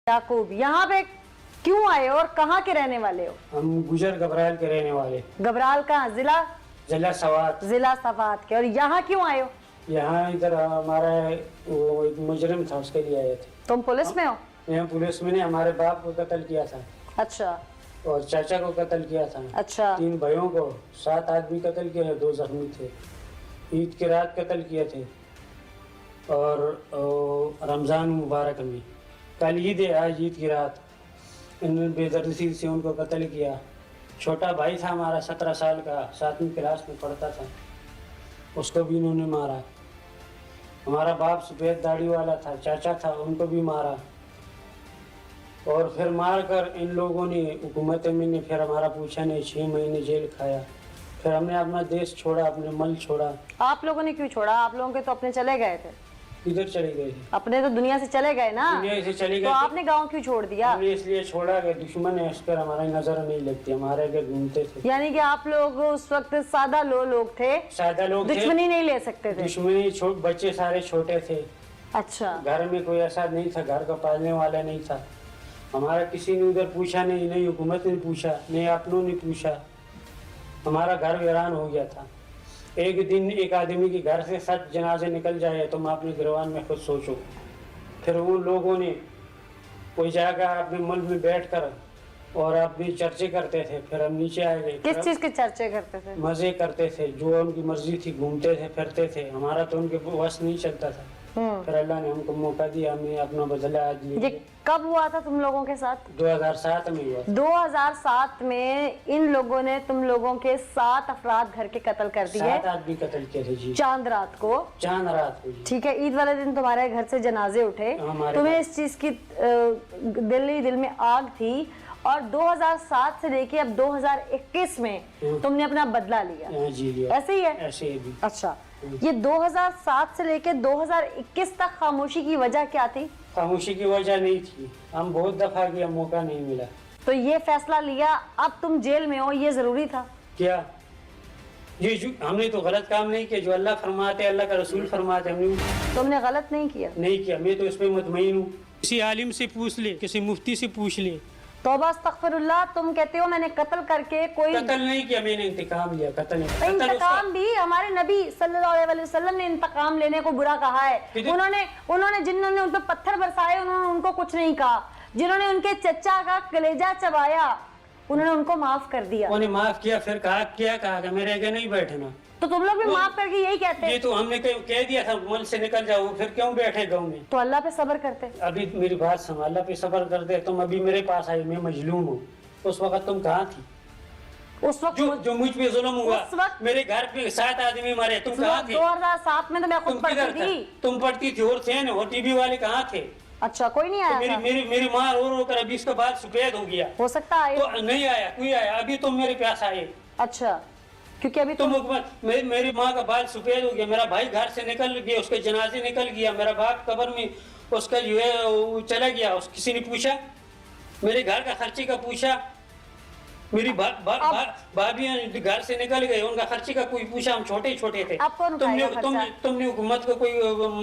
याकूब, यहाँ पे क्यों आए और कहाँ के रहने वाले हो? हम गुजर घबराल के रहने वाले। घबराल कहाँ? जिला? जिला सवात। जिला सवात के। और यहाँ क्यों आए हो? यहाँ इधर हमारा वो एक मुजरिम था, उसके लिए आए थे। तुम पुलिस में हो? यहाँ पुलिस में ने हमारे बाप को कत्ल किया था। अच्छा और चाचा को कत्ल किया था। अच्छा। 3 भाइयों को, 7 आदमी कत्ल किए, 2 जख्मी थे। ईद की रात कत्ल किए थे और रमज़ान मुबारक में। कल ईद है, आज ईद की रात इन्होंने बेदर्दी से उनको कत्ल किया। छोटा भाई था हमारा 17 साल का, 7वीं क्लास में पढ़ता था, उसको भी इन्होंने मारा। हमारा बाप सफ़ेद दाढ़ी वाला था, चाचा था, उनको भी मारा। और फिर मार कर इन लोगों ने, हुकूमत ने फिर हमारा पूछा नहीं, 6 महीने जेल खाया। फिर हमने अपना देश छोड़ा, अपने मल छोड़ा। आप लोगों ने क्यों छोड़ा? आप लोगों के तो अपने चले गए थे। इधर चले गए थे। अपने तो दुनिया से चले गए ना, दुनिया से चले गए तो थे। आपने गांव क्यों छोड़ दिया? हमने इसलिए छोड़ा कि दुश्मन है, इस पर हमारी नजर नहीं लगती, हमारे आगे घूमते थे। यानी कि आप लोग उस वक्त सादा लोग थे, सादा लोग थे, दुश्मनी नहीं ले सकते थे। दुश्मनी, बच्चे सारे छोटे थे। अच्छा। घर में कोई ऐसा नहीं था, घर का पालने वाला नहीं था। हमारा किसी ने उधर पूछा नहीं, नहीं हुकूमत ने पूछा, नहीं अपनों ने पूछा। हमारा घर वीरान हो गया था। एक दिन एक आदमी के घर से 7 जनाजे निकल जाए, तुम अपने गिरवान में खुद सोचो। फिर उन लोगों ने कोई जाकर अपने मुल्क में बैठकर और अपनी चर्चे करते थे। फिर हम नीचे आ गए। किस चीज के चर्चे करते थे? मजे करते थे, जो उनकी मर्जी थी, घूमते थे, फिरते थे। हमारा तो उनके बस नहीं चलता था। फिर अल्लाह ने हमको मौका दिया, हमने अपना बदला आज लिया। ये कब हुआ था तुम लोगों के साथ? 2007 में हुआ। 2007 में इन लोगों ने तुम लोगों के 7 अफराद घर के कत्ल कर दिए। 7 आदमी कत्ल किए थे जी। चांद रात को। चांद रात को जी। ठीक है, ईद वाले दिन तुम्हारे घर से जनाजे उठे, तुम्हें इस चीज की दिल में आग थी और 2007 से लेके अब 2021 में तुमने अपना बदला लिया। जी लिया। ऐसे ही है? ऐसे ही। अच्छा, ये 2007 से लेके 2021 तक खामोशी की वजह क्या थी? खामोशी की वजह नहीं थी, हम बहुत दफा किया, मौका नहीं मिला। तो ये फैसला लिया, अब तुम जेल में हो, ये जरूरी था क्या? ये हमने तो गलत काम नहीं किया, जो अल्लाह फरमाते, अल्लाह का रसूल फरमाते, हमने तुमने गलत नहीं किया। नहीं किया। मैं तो इस पे मुतमईन हूँ। किसी आलिम से पूछ ले, किसी मुफ्ती से पूछ ले। तौबा अस्तगफिरुल्लाह, तुम कहते हो मैंने कत्ल करके कोई कत्ल नहीं किया, मैंने इंतकाम लिया। कत्ल नहीं। इंतकाम भी हमारे नबी सल्लल्लाहु अलैहि वसल्लम ने इंतकाम लेने को बुरा कहा है। उन्होंने जिन्होंने उन पर पत्थर बरसाए, उन्होंने उनको कुछ नहीं कहा। जिन्होंने उनके चचा का कलेजा चबाया, उन्होंने उनको माफ कर दिया। उन्हें माफ किया, फिर कहा क्या कहा कि मेरे आगे नहीं बैठना। तो तुम लोग भी माफ करके यही कहते हैं? ये तो हमने कह दिया था मुल्क से निकल जाओ, फिर क्यों बैठे गाँव में? तो अल्लाह पे सब्र करते। अभी मेरी बात सुनो, अल्लाह पे सब्र कर दे। तुम अभी मेरे पास आई, मैं मजलूम हूँ। उस वक्त तुम कहाँ थी? उस वक्त जो मुझ पे जुल्म हुआ, उस वक्त मेरे घर पे 7 आदमी मरे, तुम कहाँ थी? 2007 में तो मैं खुद पढ़ती थी। तुम पढ़ती थी और थे ना, और टीवी वाले कहाँ थे? अच्छा, कोई नहीं आया था? मेरी माँ रो कर अभी इसके बाद सफेद हो गया। हो सकता है तो नहीं आया, कोई आया। अभी तुम मेरे पास आए। अच्छा, क्योंकि अभी तुम मेरी माँ का बाल सफेद हो गया, मेरा भाई घर से निकल गया, उसके जनाजे निकल गया, मेरा बाप कब्र में उसका जो है वो चला गया। किसी ने पूछा? मेरे घर का खर्चे का पूछा? मेरी भाभी घर से निकल गए, उनका खर्चे का कोई पूछा? हम छोटे छोटे थे। तुमने हुकूमत को कोई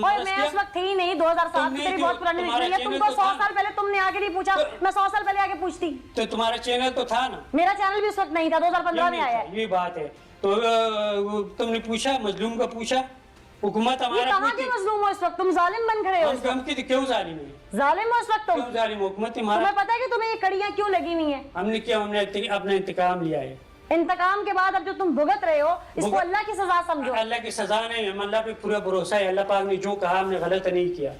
मैं उस वक्त थी नहीं। 2007 में तेरी बहुत पुरानी निकली है। तुमको 100 साल पहले तुमने आगे नहीं पूछा, मैं 100 साल पहले आगे पूछती। तो तुम्हारा चैनल तो था ना? मेरा चैनल भी उस वक्त नहीं था, 2015 में आया। ये बात है। तो तुमने पूछा, मजलूम का पूछा? हुकूमत हमारा कहाँ के मजलूम हो इस वक्त? तुम जालिम बन खड़े हो। हम क्यों जालिम है? जालिम हो इस वक्त तुम? क्यों जालिम? हुकूमत तुम्हें पता है कि तुम्हें ये कड़ियाँ क्यों लगी हुई हैं? हमने अपना इंतकाम लिया है। इंतकाम के बाद अब जो तुम भुगत रहे हो, इसको अल्लाह की सजा समझो। अल्लाह की सजा नहीं, हम अल्लाह पे पूरा भरोसा है। अल्लाह पाक ने जो कहा, हमने गलत नहीं किया।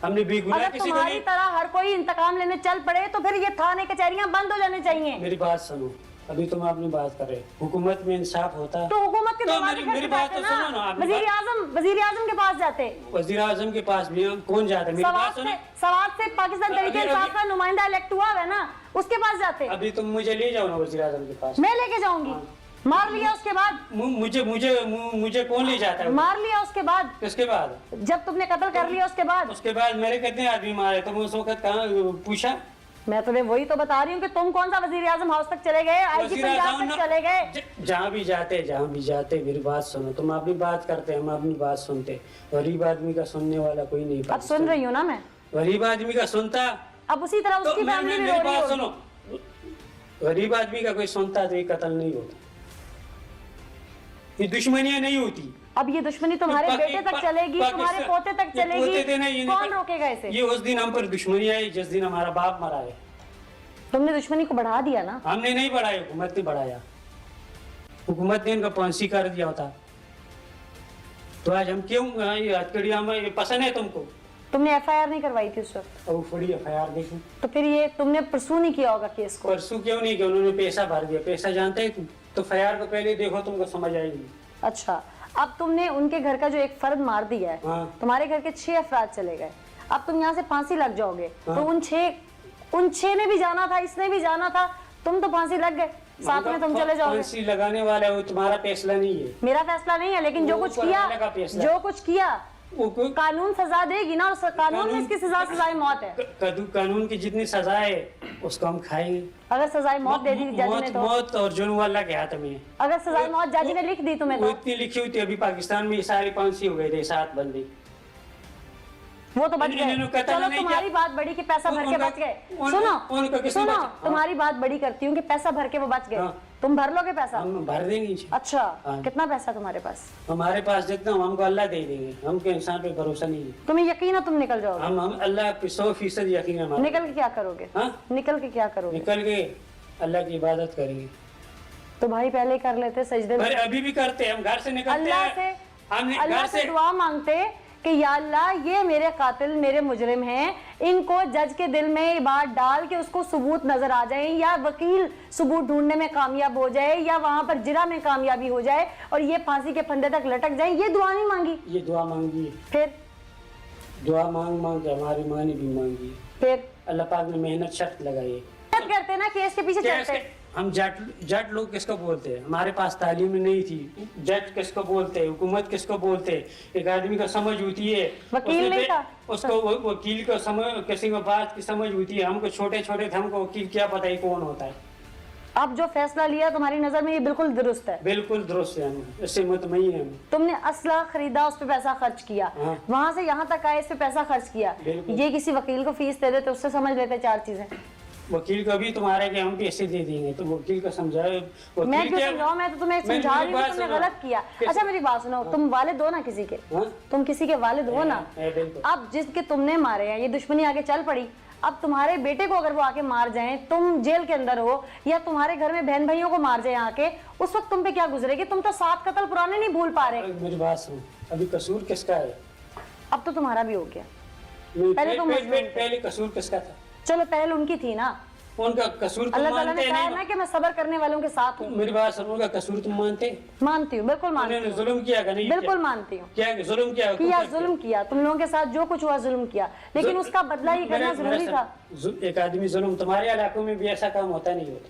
हमने बेगुनाह किसी को नहीं। तुम्हारी तरह हर कोई इंतकाम लेने चल पड़े तो फिर ये थाने कचहरियां बंद हो जानी चाहिए। मेरी बात सुनो, अभी तुम अपनी बात कर रहे हो। हुकूमत में इंसाफ होता है तो हुकूमत के मेरी बात तो सुनो ना। वजीर आजम के पास जाते। वजीर आजम के पास भी कौन जाता है? सवाल से पाकिस्तान तरीके इंसाफ का नुमाइंदा इलेक्ट हुआ है ना, उसके पास जाते। अभी तुम मुझे ले जाओ ना वजीर आजम के पास। मैं लेके जाऊंगी। मार लिया उसके बाद? मुझे कौन ले जाता है? मार लिया उसके बाद? उसके बाद जब तुमने कत्ल कर लिया उसके बाद मेरे कितने आदमी मारे? तुम उस वक्त कहाँ पूछा? मैं तुम्हें वही तो बता रही हूँ कि तुम कौन सा वजीर आजम हाउस तक चले गए, आईजी पंजाब तक चले गए। जहाँ भी जाते मेरी बात सुनो। तुम अपनी बात करते, हम अपनी बात सुनते। गरीब आदमी का सुनने वाला कोई नहीं। अब सुन रही हूँ ना मैं। गरीब आदमी का सुनता अब उसी तरह तो उसकी फैमिली भी मेरी रो रही बात होगी। सुनो, गरीब आदमी का कोई सुनता तो ये कत्ल नहीं होता, ये दुश्मनियां नहीं होती। अब ये दुश्मनी तुम्हारे बेटे तक चलेगी, तुम्हारे पोते तक चलेगी, कौन रोकेगा इसे? ये उस दिन हम पर दुश्मनी आई जिस दिन हमारा बाप मरा है। तुमने दुश्मनी को बढ़ा दिया ना। हमने नहीं बढ़ाया, हुकूमत ने बढ़ाया, हुकूमत ने इनका फांसी कर दिया होता तो आज हम क्यों ये हथकड़ियां में, ये पसंद है तुमको? तुमने एफआईआर नहीं करवाई थी उस वक्त, और फड़ी एफआईआर देखो, तो फिर ये तुमने परसू नहीं किया होगा केस को। परसों क्यों नहीं किया? उन्होंने पैसा भर दिया, पैसा जानते है तुम तो एफआईआर को पहले देखो, तुमको समझ आएगी। अच्छा, अब तुमने उनके घर का जो एक फर्द मार दिया है, हाँ। तुम्हारे घर के 6 अफराद चले गए, अब तुम यहाँ से फांसी लग जाओगे, हाँ। तो उन छह ने भी जाना था, इसने भी जाना था, तुम तो फांसी लग गए, साथ में तुम चले जाओगे। फांसी लगाने वाला है वो तुम्हारा फैसला नहीं है, मेरा फैसला नहीं है, लेकिन जो वो कुछ ऊपर किया, वाले का फैसला। जो कुछ किया वो कानून सजा देगी ना, और कानून में इसकी सजाए मौत है। कानून की जितनी सजा है उसको हम खाएंगे। अगर सजाए मौत दे दी जज ने, तो मौत और जुर्म अल्लाह के हाथ में है। अगर सजाए मौत जज ने लिख दी तुम्हें, वो तो इतनी लिखी हुई थी, अभी पाकिस्तान में सारी फांसी हो गए थे 7 बंदे, वो तो बच गए। इन्होंने कत्ल चलो नहीं तुम्हारी किया। बात बड़ी कि पैसा भर के उनका- बच गए। उनका किसने सुनो, बचा? तुम्हारी बात बड़ी करती हूँ कि पैसा भर के वो बच गए। हाँ। तुम भर लोगे पैसा? हम भर देंगे। अच्छा, हाँ। कितना पैसा तुम्हारे पास? हमारे पास जितना हमको अल्लाह दे देंगे, हमको इंसान पे भरोसा नहीं है। तुम्हें यकीन है तुम निकल जाओगे? हम अल्लाह पे 100% यकीन है हमारा। निकल के क्या करोगे? हाँ? निकल के क्या करोगे? निकल के अल्लाह की इबादत करेंगे। तो भाई पहले कर लेते सजदे में, पर अभी भी करते हैं, हम घर से निकलते अल्लाह हैं, से, हम अल्लाह घर से से दुआ मांगते कि या अल्लाह ये मेरे कातिल, मेरे मुजरिम हैं, इनको जज के दिल में ये बात डाल के उसको सबूत नजर आ जाए, या वकील सबूत ढूंढने में कामयाब हो जाए, या वहां पर जिरा में कामयाबी हो जाए और ये फांसी के फंदे तक लटक जाए। ये दुआ नहीं मांगी? ये दुआ मांगी है, फिर दुआ मांग मांग के हमारी माँ ने भी मांगी है। फिर अल्लाह पाक ने मेहनत शर्त लगाई है। मेहनत करते ना, केस के पीछे चलते। हम जट लोग किसको बोलते हैं? हमारे पास तालीम नहीं थी। जज किसको बोलते हैं? हुकूमत किसको बोलते हैं? एक आदमी को समझ होती है, वकील नहीं था। उसको वकील को समझ, किसी को बात की समझ होती है। हमको छोटे छोटे थे, हमको वकील क्या पता है कौन होता है। अब जो फैसला लिया तुम्हारी नजर में ये बिल्कुल दुरुस्त है? बिल्कुल दुरुस्त है, हम इससे मुतमईन हैं। तुमने असला खरीदा, उस पे पैसा खर्च किया, हाँ। वहां से यहाँ तक आए, इस पे पैसा खर्च किया, बिल्कुल। ये किसी वकील को फीस दे देते, उससे समझ लेते 4 चीजें। वकील को भी तुम्हारे के हम पैसे दे देंगे, तो वकील को समझाए। मैं क्यों समझाऊं? मैं तो तुम्हें समझा रही हूँ कि तुमने गलत किया। अच्छा मेरी बात सुनो, तुम वालिद हो ना किसी के? हाँ? तुम किसी के वालिद हो ना? बिल्कुल। अब जिसके तुमने मारे हैं, ये दुश्मनी आगे चल पड़ी, अब तुम्हारे बेटे को अगर वो आके मार जाएं, तुम जेल के अंदर हो, या तुम्हारे घर में बहन भाइयों को मार जाए आके, उस वक्त तुम पे क्या गुजरेगी? तुम तो 7 कत्ल पुराने नहीं भूल पा रहे। मेरी बात सुनो, अभी कसूर किसका है? अब तो तुम्हारा भी हो गया। पहले तो मजलूम थे। पहले कसूर किसका था? चलो पहले उनकी थी ना, उनका कसूर तुम अल्लाह ताला ने मानते कहा नहीं? ना कि मैं सब्र करने वालों के साथ हूँ। मेरी बात सुनो, उनका कसूर तुम मानते? मानती हूँ, बिल्कुल मानती उन्होंने हूँ, जुल्म किया कि नहीं? बिल्कुल मानती हूँ। क्या जुल्म किया? किया, जुल्म किया, तुम लोगों के साथ जो कुछ हुआ जुल्म किया, लेकिन उसका बदला ही करना जरूरी था। एक आदमी जुल्म, तुम्हारे इलाकों में भी ऐसा काम होता नहीं होता?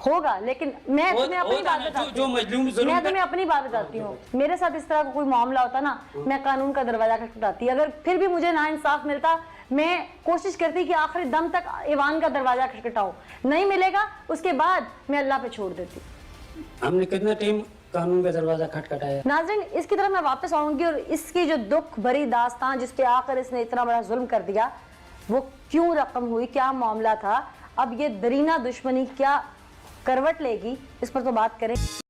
होगा, लेकिन मैं तुम्हें अपनी होता बात ना, बताती जो हूँ। मजलूम जुल्म मैं तुम्हें अपनी बात बताती हूँ, मेरे साथ इस तरह का कोई मामला होता ना, मैं कानून का दरवाजा खटखटाती, अगर फिर भी मुझे ना इंसाफ मिलता, मैं कोशिश करती कि आखिरी दम तक ईवान का दरवाजा खटखटाऊं, नहीं मिलेगा उसके बाद मैं अल्लाह पे छोड़ देती। हमने कितना टाइम कानून का दरवाजा खटखटाया। नाज़रीन, इसकी तरफ मैं वापस आऊंगी और इसकी जो दुख भरी दास्तान जिसपे आकर इसने इतना बड़ा जुल्म कर दिया, वो क्यों रकम हुई, क्या मामला था, अब ये दरीना दुश्मनी क्या करवट लेगी, इस पर तो बात करें।